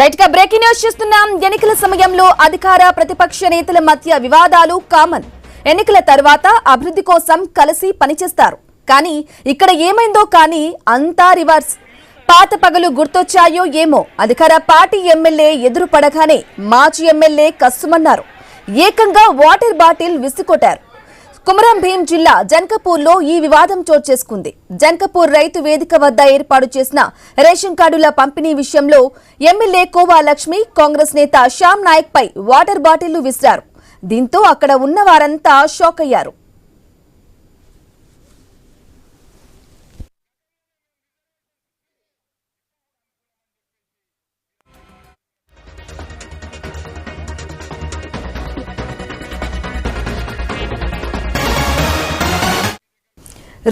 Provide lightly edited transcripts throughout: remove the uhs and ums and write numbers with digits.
Right గా breaking news చూస్తున్నాం. ఎన్నికల సమయంలో అధికార ప్రతిపక్ష నేతల మధ్య వివాదాలు కామన్. ఎన్నికల తర్వాత అభివృద్ధి కోసం కలిసి పనిచేస్తారు. కానీ ఇక్కడ ఏమైందో కానీ అంతా రివర్స్. పాత పగలు గుర్తొచ్చాయో ఏమో అధికార పార్టీ ఎమ్మెల్యే ఎదురు పడగానే మాజీ ఎమ్మెల్యే కస్సుమన్నారు. ఏకంగా వాటర్ బాటిల్ విసికొట్టారు. కుమరం భీం జిల్లా జన్కపూర్లో ఈ వివాదం చోటు చేసుకుంది. జన్కపూర్ రైతు వేదిక వద్ద ఏర్పాటు చేసిన రేషన్ కార్డుల పంపిణీ విషయంలో ఎమ్మెల్యే కోవా లక్ష్మి కాంగ్రెస్ నేత శ్యామ్ నాయక్ పై వాటర్ బాటిళ్లు విసిరారు. దీంతో అక్కడ ఉన్న వారంతా షాక్ అయ్యారు.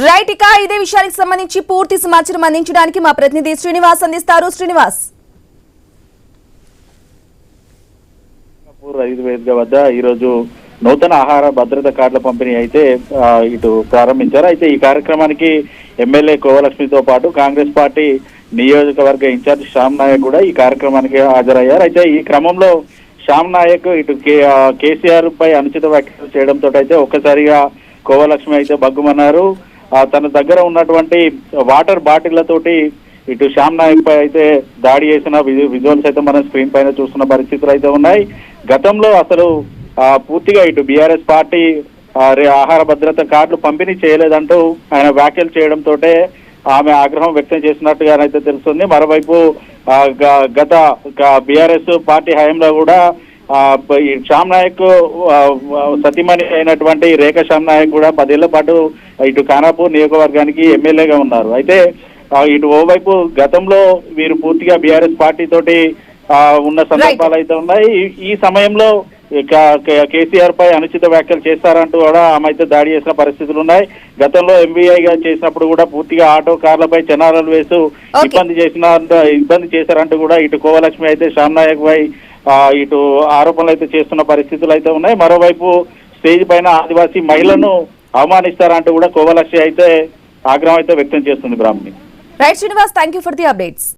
రైట్ ఇక ఇదే విషయానికి సంబంధించి పూర్తి సమాచారం అందించడానికి మా ప్రతినిధి శ్రీనివాస్ అందిస్తారు. శ్రీనివాస్, రైతు వేదిక వద్ద ఈరోజు నూతన ఆహార భద్రత కార్డుల పంపిణీ అయితే ఇటు ప్రారంభించారు. అయితే ఈ కార్యక్రమానికి ఎమ్మెల్యే కోవలక్ష్మితో పాటు కాంగ్రెస్ పార్టీ నియోజకవర్గ ఇన్ఛార్జ్ శ్యామ్ నాయక్ కూడా ఈ కార్యక్రమానికి హాజరయ్యారు. అయితే ఈ క్రమంలో శ్యామ్ నాయక్ ఇటు కేసీఆర్ పై అనుచిత వ్యాఖ్యలు చేయడంతో అయితే ఒక్కసారిగా కోవలక్ష్మి అయితే బగ్గుమన్నారు. తన దగ్గర ఉన్నటువంటి వాటర్ బాటిళ్లతోటి ఇటు శ్యామ్ నాయక్ పై అయితే దాడి చేసిన విజువల్స్ అయితే మనం స్క్రీన్ పైన చూస్తున్న పరిస్థితులు అయితే ఉన్నాయి. గతంలో అసలు పూర్తిగా ఇటు బీఆర్ఎస్ పార్టీ ఆహార భద్రత కార్డులు పంపిణీ చేయలేదంటూ ఆయన వ్యాఖ్యలు చేయడంతో ఆమె ఆగ్రహం వ్యక్తం చేసినట్టుగానైతే తెలుస్తుంది. మరోవైపు గత బీఆర్ఎస్ పార్టీ హయాంలో కూడా శ్యామ్ నాయక్ సతీమణి అయినటువంటి రేఖ శ్యామ్ నాయక్ కూడా 10 ఏళ్ల పాటు ఇటు ఖానాపూర్ నియోజకవర్గానికి ఎమ్మెల్యేగా ఉన్నారు. అయితే ఇటు ఓవైపు గతంలో వీరు పూర్తిగా బీఆర్ఎస్ పార్టీ తోటి ఉన్న సందర్భాలు అయితే ఉన్నాయి. ఈ సమయంలో కేసీఆర్ పై అనుచిత వ్యాఖ్యలు చేస్తారంటూ కూడా ఆమె అయితే దాడి చేసిన పరిస్థితులు ఉన్నాయి. గతంలో ఎంవీఐగా చేసినప్పుడు కూడా పూర్తిగా ఆటో కార్లపై చెనారాలు వేస్తూ ఇబ్బంది చేశారంటూ కూడా ఇటు కోవలక్ష్మి అయితే శ్యామ్ నాయక్ పై ఇటు ఆరోపణలు అయితే చేస్తున్న పరిస్థితులు అయితే ఉన్నాయి. మరోవైపు స్టేజ్ పైన ఆదివాసీ మహిళను అవమానిస్తారంటూ కూడా కోవలక్ష్మి అయితే ఆగ్రహం అయితే వ్యక్తం చేస్తుంది. Brahmani. Right Srinivas, thank you for the updates.